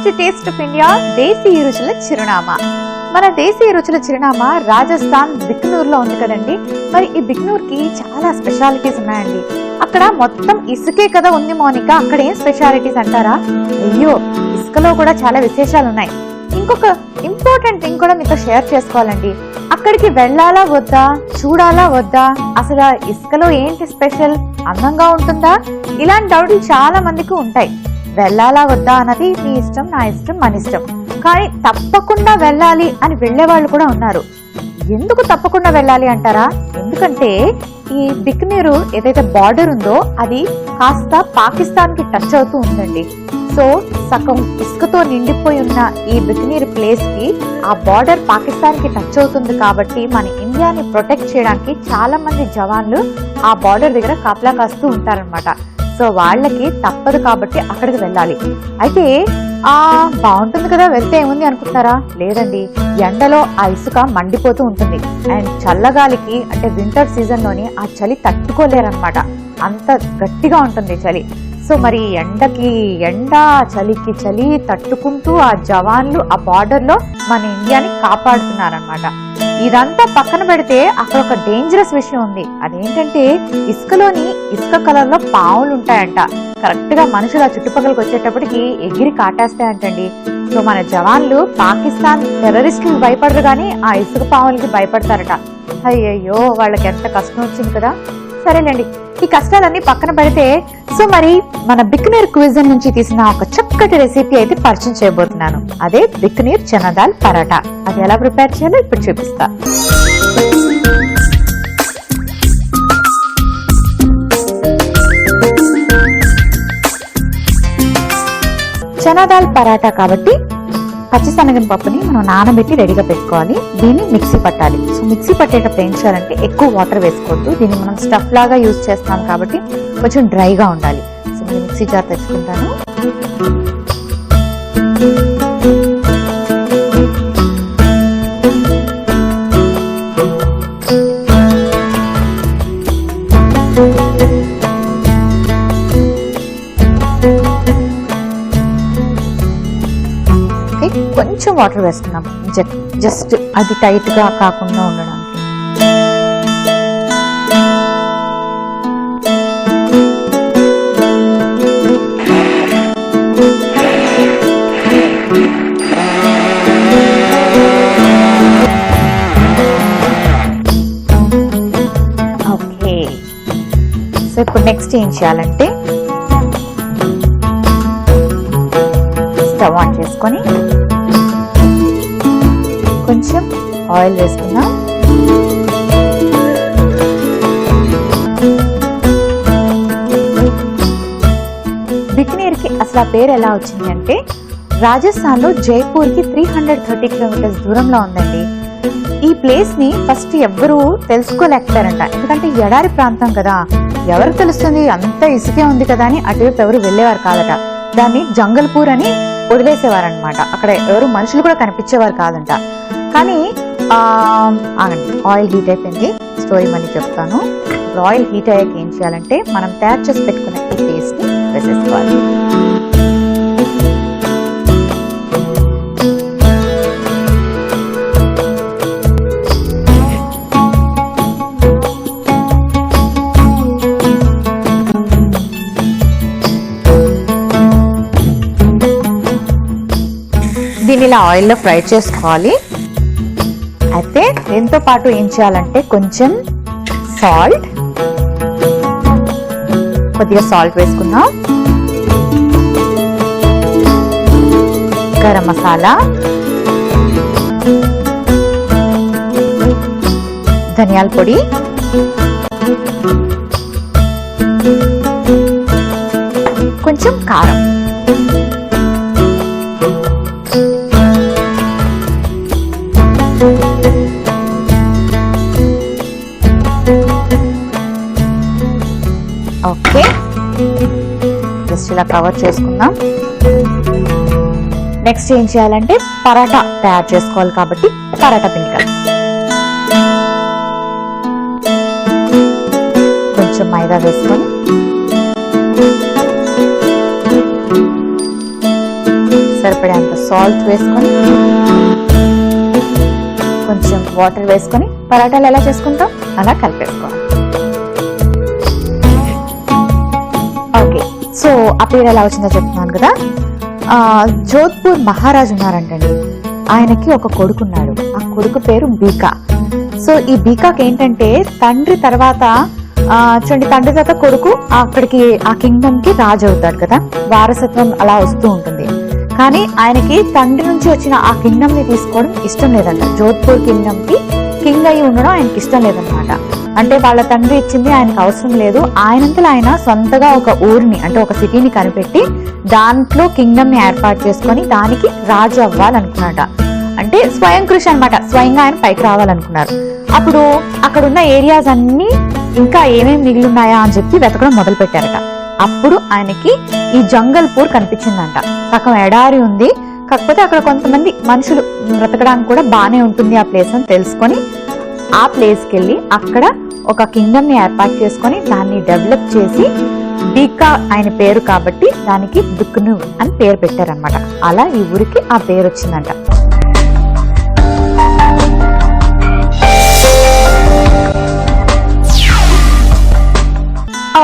The taste of India, దేశీయ రుచుల చిరునామా. మన దేశీయ రుచుల చిరునామా రాజస్థాన్ బిక్నూర్ లో ఉంది కదండి. మరి ఈ బిక్నూర్ కి చాలా స్పెషాలిటీస్ ఉన్నాయండి. అక్కడ మొత్తం ఇసుకే కదా ఉంది మౌనిక, అక్కడ ఏం స్పెషాలిటీస్ అంటారా? అయ్యో, ఇసుకలో కూడా చాలా విశేషాలు ఉన్నాయి. ఇంకొక ఇంపార్టెంట్ థింగ్ కూడా మీతో షేర్ చేసుకోవాలండి. అక్కడికి వెళ్ళాలా వద్దా, చూడాలా వద్దా, అసలు ఇసుకలో ఏంటి స్పెషల్, అందంగా ఉంటుందా, ఇలాంటి డౌట్లు చాలా మందికి ఉంటాయి. వెళ్ళాలా వద్దా అన్నది మీ ఇష్టం, నా ఇష్టం, మన ఇష్టం. కానీ తప్పకుండా వెళ్ళాలి అని వెళ్లే వాళ్ళు కూడా ఉన్నారు. ఎందుకు తప్పకుండా వెళ్ళాలి అంటారా? ఎందుకంటే ఈ బిక్నీరు ఏదైతే బార్డర్ ఉందో అది కాస్త పాకిస్తాన్ కి టచ్ అవుతూ ఉందండి. సో సగం ఇసుకతో నిండిపోయి ఉన్న ఈ బిక్నీర్ ప్లేస్ కి ఆ బార్డర్ పాకిస్తాన్ కి టచ్ అవుతుంది కాబట్టి మన ఇండియాని ప్రొటెక్ట్ చేయడానికి చాలా మంది జవాన్లు ఆ బార్డర్ దగ్గర కాపలా కాస్తూ ఉంటారనమాట. సో వాళ్ళకి తప్పదు కాబట్టి అక్కడికి వెళ్ళాలి. అయితే బాగుంటుంది కదా, వెళ్తే ఏముంది అనుకుంటారా? లేదండి, ఎండలో ఆ ఇసుక మండిపోతూ ఉంటుంది. అండ్ చల్లగాలికి అంటే వింటర్ సీజన్ లోని ఆ చలి తట్టుకోలేరనమాట, అంత గట్టిగా ఉంటుంది చలి. సో మరి ఎండ, చలికి చలి తట్టుకుంటూ ఆ జవాన్లు ఆ బార్డర్ లో మన ఇండియాని కాపాడుతున్నారనమాట. ఇదంతా పక్కన పెడితే అక్కడ ఒక డేంజరస్ విషయం ఉంది. అదేంటంటే ఇసుకలోని ఇసుక కలర్ లో పావులు ఉంటాయంట. కరెక్ట్ గా మనుషులు ఆ చుట్టుపక్కలకి వచ్చేటప్పటికి ఎగిరి కాటేస్తాయంటండి. సో మన జవాన్లు పాకిస్తాన్ టెర్రరిస్టులకు భయపడరు కానీ ఆ ఇసుక పావులకి భయపడతారట. అయ్యయ్యో, వాళ్ళకి ఎంత కష్టం వచ్చింది కదా. సరేలేండి, ఈ కష్టాలన్నీ పక్కన పెడితే సో మరి మన బిక్నీర్ క్విజన్ నుంచి తీసిన ఒక చక్కటి రెసిపీ అయితే పరిచయం చేయబోతున్నాను. అదే బిక్నీర్ చనా దాల్ పరాటా. అది ఎలా ప్రిపేర్ చేయాలో ఇప్పుడు చూపిస్తా. చనా దాల్ పరాటా కాబట్టి పచ్చిశనగ పప్పుని మనం నానబెట్టి రెడీగా పెట్టుకోవాలి. దీన్ని మిక్సీ పట్టాలి. సో మిక్సీ పట్టేటప్పుడు ఏం చేయాలంటే ఎక్కువ వాటర్ వేసుకోవద్దు. దీన్ని మనం స్టఫ్ లాగా యూజ్ చేస్తాం కాబట్టి కొంచెం డ్రైగా ఉండాలి. సో నేను మిక్సీ జార్ తెచ్చుకుంటాను. కొంచెం వాటర్ వేస్తున్నాం, జస్ట్ అది టైట్ గా కాకుండా ఉండడానికి. ఓకే, సో ఇప్పుడు నెక్స్ట్ ఏం చేయాలంటే స్టవ్ ఆన్ చేసుకొని కొంచెం ఆయిల్ వేసుకుందాం. బిక్నీర్ కి అసలు ఆ పేరు ఎలా వచ్చింది అంటే రాజస్థాన్ లో జైపూర్ కి 330 కిలోమీటర్స్ దూరంలో ఉందండి. ఈ ప్లేస్ ని ఫస్ట్ ఎవ్వరూ తెలుసుకోలేకపోయారంట. ఎందుకంటే ఎడారి ప్రాంతం కదా, ఎవరు తెలుస్తుంది, అంత ఇసుకే ఉంది కదా అని అటువైపు ఎవరు వెళ్లేవారు కాదట. దాన్ని జంగల్పూర్ అని వదిలేసేవారనమాట. అక్కడ ఎవరు మనుషులు కూడా కనిపించేవారు కాదంట. కానీ ఆగండి, ఆయిల్ హీట్ అయిపోయింది. స్టోరీ మళ్ళీ చెప్తాను. ఆయిల్ హీట్ అయ్యాక ఏం చేయాలంటే మనం తయారు చేసి పెట్టుకున్న ఈ పేస్ట్ ని వేసేసుకోవాలి. దీన్ని ఇలా ఆయిల్లో ఫ్రై చేసుకోవాలి. అయితే దీంతో పాటు ఏం చేయాలంటే కొంచెం సాల్ట్, కొద్దిగా సాల్ట్ వేసుకుందాం, గరం మసాలా, ధనియాల పొడి, కొంచెం కారం, ఓకే, జస్ట్ ఇలా కవర్ చేసుకుందాం. నెక్స్ట్ ఏం చేయాలంటే పరాటా తయారు చేసుకోవాలి కాబట్టి పరాటా పిండి కలిపి కొంచెం మైదా వేసుకొని సరిపడేంత సాల్ట్ వేసుకొని కొంచెం వాటర్ వేసుకొని పరాటాలు ఎలా చేసుకుంటాం అలా కలిపేసుకోవాలి. ఓకే, సో ఆ పేరు ఎలా వచ్చిందో చెప్తున్నాను కదా. జోధ్పూర్ మహారాజు ఉన్నారంటండి. ఆయనకి ఒక కొడుకున్నాడు. ఆ కొడుకు పేరు బీకా. సో ఈ బీకాకి ఏంటంటే తండ్రి తర్వాత కొడుకు అక్కడికి ఆ కింగ్డమ్ కి రాజు అవుతాడు కదా, వారసత్వం అలా వస్తూ ఉంటుంది. కానీ ఆయనకి తండ్రి నుంచి వచ్చిన ఆ కింగ్డమ్ ని తీసుకోవడం ఇష్టం లేదంట. జోధ్పూర్ కింగ్డమ్ కి కింగ్ అయి ఉండడం ఆయనకి ఇష్టం లేదనమాట. అంటే వాళ్ళ తండ్రి ఇచ్చింది ఆయనకు అవసరం లేదు. ఆయనంతలో ఆయన సొంతగా ఒక ఊరిని అంటే ఒక సిటీని కనిపెట్టి దాంట్లో కింగ్డమ్ ని ఏర్పాటు చేసుకొని దానికి రాజు అవ్వాలనుకున్నాట. అంటే స్వయం కృషి అనమాట. స్వయంగా ఆయన పైకి రావాలనుకున్నారు. అప్పుడు అక్కడున్న ఏరియాస్ అన్ని ఇంకా ఏమేమి మిగిలిన్నాయా అని చెప్పి వెతకడం మొదలు పెట్టారట. అప్పుడు ఆయనకి ఈ జంగల్పూర్ కనిపించిందంట. సగం ఎడారి ఉంది, కాకపోతే అక్కడ కొంతమంది మనుషులు బ్రతకడానికి కూడా బానే ఉంటుంది ఆ ప్లేస్ అని తెలుసుకొని ఆ ప్లేస్కి వెళ్ళి అక్కడ ఒక కింగ్డమ్ ని ఏర్పాటు చేసుకొని దాన్ని డెవలప్ చేసి బీకా ఆయన పేరు కాబట్టి దానికి బిక్నూర్ అని పేరు పెట్టారనమాట. అలా ఈ ఊరికి ఆ పేరు వచ్చిందంట.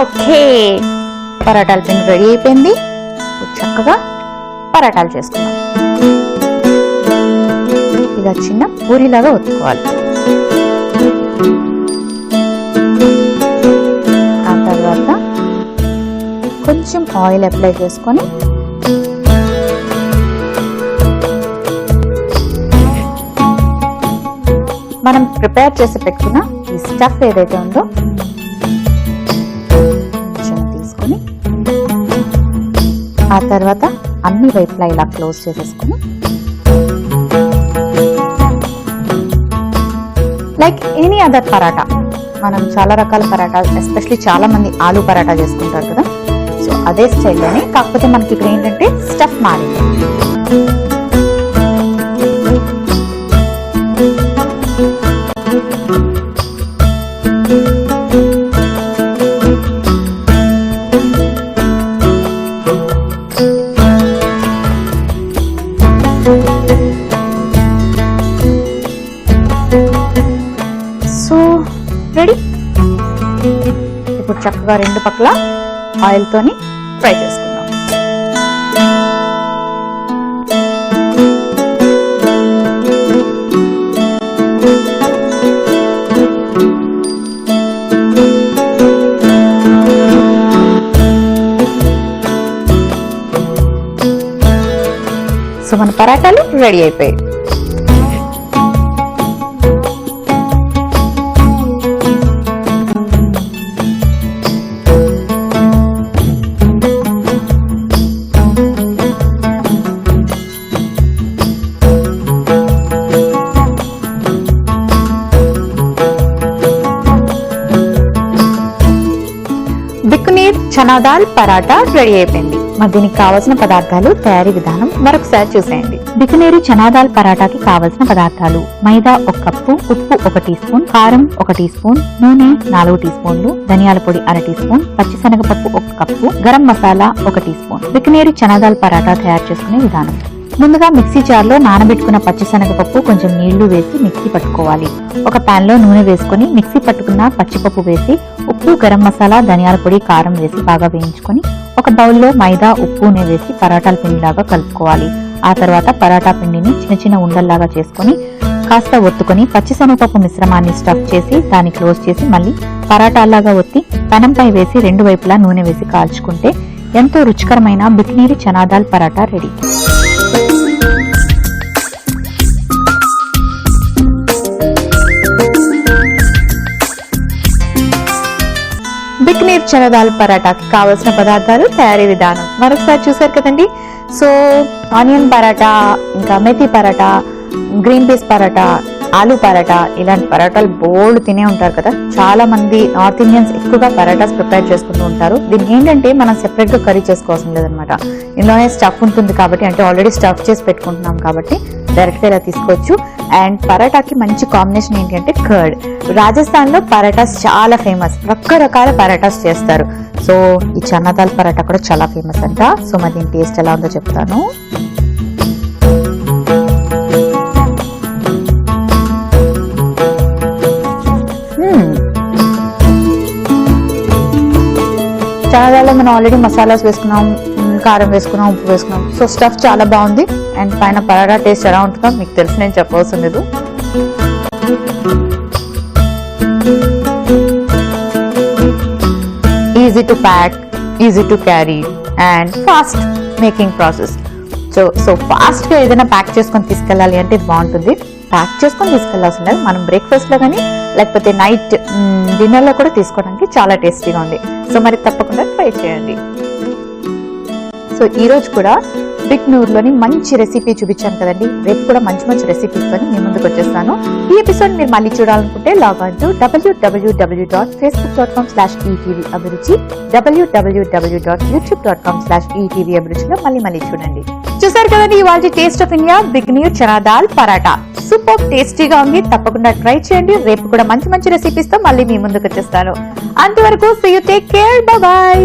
ఓకే, పరాటాల పిండి రెడీ అయిపోయింది. చక్కగా పరాటాలు చేసుకున్నాం. ఇలా చిన్న పూరిలాగా ఒత్తుకోవాలి. ఆ తర్వాత కొంచెం ఆయిల్ అప్లై చేసుకొని మనం ప్రిపేర్ చేసి పెట్టుకున్న ఈ స్టఫ్ ఏదైతే ఉందో తీసుకొని ఆ తర్వాత అన్ని వైపులా ఇలా క్లోజ్ చేసేసుకుని లైక్ ఎనీ అదర్ పరాటా, మనం చాలా రకాల పరాటాలు ఎస్పెషలీ చాలా మంది ఆలూ పరాటా చేసుకుంటారు కదా, సో అదే స్టైల్లోనే, కాకపోతే మనకి ఇక్కడ ఏంటంటే స్టఫ్ మారింది. So ready. ఇప్పుడు చక్కగా రెండు పక్కల ఆయిల్ తోని ఫ్రై చేసుకుందాం. సో మన పరాటాలు రెడీ అయిపోయాయి. బికనీర్ చనా దాల్ పరాటా రెడీ అయిపోయింది. మరి దీనికి కావాల్సిన పదార్థాలు, తయారీ విధానం మరొకసారి చూసేయండి. బికనేరి చనా దాల్ పరాటాకి కావలసిన పదార్థాలు: మైదా 1 కప్పు, ఉప్పు 1 టీ స్పూన్, కారం 1 టీ స్పూన్, నూనె 4 టీ స్పూన్లు, ధనియాల పొడి 1/2 టీ స్పూన్, పచ్చిశనగపప్పు 1 cup, garam masala 1 teaspoon. Bikaneri chana dal paratha తయారు చేసుకునే విధానం: ముందుగా మిక్సీ జార్ లో నానబెట్టుకున్న పచ్చిశనగపప్పు కొంచెం నీళ్లు వేసి మిక్సీ పట్టుకోవాలి. ఒక పాన్ లో నూనె వేసుకుని మిక్సీ పట్టుకున్న పచ్చిపప్పు వేసి ఉప్పు, గరం మసాలా, ధనియాల పొడి, కారం వేసి బాగా వేయించుకొని ఒక బౌల్లో మైదా, ఉప్పు వేసి పరాటాల పిండిలాగా కలుపుకోవాలి. ఆ తర్వాత పరాటా పిండిని చిన్న చిన్న ఉండల్లాగా చేసుకుని కాస్త ఒత్తుకొని పచ్చిశనగపప్పు మిశ్రమాన్ని స్టఫ్ చేసి దాన్ని క్లోజ్ చేసి మళ్ళీ పరాటాలాగా ఒత్తి పెనంపై వేసి రెండు వైపులా నూనె వేసి కాల్చుకుంటే ఎంతో రుచికరమైన బికనేరి చనా దాల్ పరాటా రెడీ. బికనేర్ చనా దాల్ పరాటాకి కావాల్సిన పదార్థాలు, తయారీ విధానం మరొకసారి చూసారు కదండి. సో ఆనియన్ పరాటా, ఇంకా మెథీ పరాటా, గ్రీన్ పీస్ పరాటా, ఆలూ పరాటా, ఇలాంటి పరాటాలు బోల్డ్ తినే ఉంటారు కదా. చాలా మంది నార్త్ ఇండియన్స్ ఎక్కువగా పరాటాస్ ప్రిపేర్ చేసుకుంటూ ఉంటారు. దీనికి ఏంటంటే మనం సెపరేట్ గా కర్రీ చేసుకోవాల్సిన లేదనమాట. ఇందులోనే స్టఫ్ ఉంటుంది కాబట్టి, అంటే ఆల్రెడీ స్టఫ్ చేసి పెట్టుకుంటున్నాం కాబట్టి డైరెక్ట్ గా ఇలా తీసుకోవచ్చు. అండ్ పరాటాకి మంచి కాంబినేషన్ ఏంటి అంటే కర్డ్. రాజస్థాన్ లో పరాటాస్ చాలా ఫేమస్, రకరకాల పరాటాస్ చేస్తారు. సో ఈ చనా దాల్ పరాటా కూడా చాలా ఫేమస్ అంట. సో మరి దీని టేస్ట్ ఎలా ఉందో చెప్తాను. చనా దాల్లో మనం ఆల్రెడీ మసాలాస్ వేసుకున్నాం, కారం వేసుకున్నాం, ఉప్పు వేసుకున్నాం. సో స్టఫ్ చాలా బాగుంది. అండ్ పైన పరాటా టేస్ట్ ఎలా ఉంటుందో మీకు తెలిసి నేను చెప్పవలసిన లేదు. Easy to pack, easy to carry and fast making process. So fast గా ఏదైనా ప్యాక్ చేసుకొని తీసుకెళ్ళాలి అంటే బాగుంటుంది. ప్యాక్ చేసుకొని తీసుకెళ్లాల్సిన మనం బ్రేక్ఫాస్ట్ లో కానీ లేకపోతే నైట్ డిన్నర్ లో కూడా తీసుకోవడానికి చాలా టేస్టీగా ఉంది. సో మరి తప్పకుండా ట్రై చేయండి. సో ఈ రోజు కూడా బిక్నూర్లోని మంచి రెసిపీ చూపించాను కదండి. రేపు కూడా మంచి మంచి రెసిపీస్తో మీ ముందుకు వచ్చేస్తాను. ఈ ఎపిసోడ్ మీరు మళ్ళీ చూడాలనుకుంటే లాగ్ ఆన్ టు www.facebook.com/etvaభిరుచి, www.youtube.com/etvaభిరుచిలో మళ్ళీ చూడండి. చూసారు కదండి ఇవాళ taste of India Bhiknoor chana dal paratha. Super టేస్టీగా ఉంది. తప్పకుండా ట్రై చేయండి. రేపు కూడా మంచి మంచి రెసిపీస్ తో మళ్ళీ మీ ముందుకు వచ్చేస్తాను. అంతవరకు see you, take care, bye by.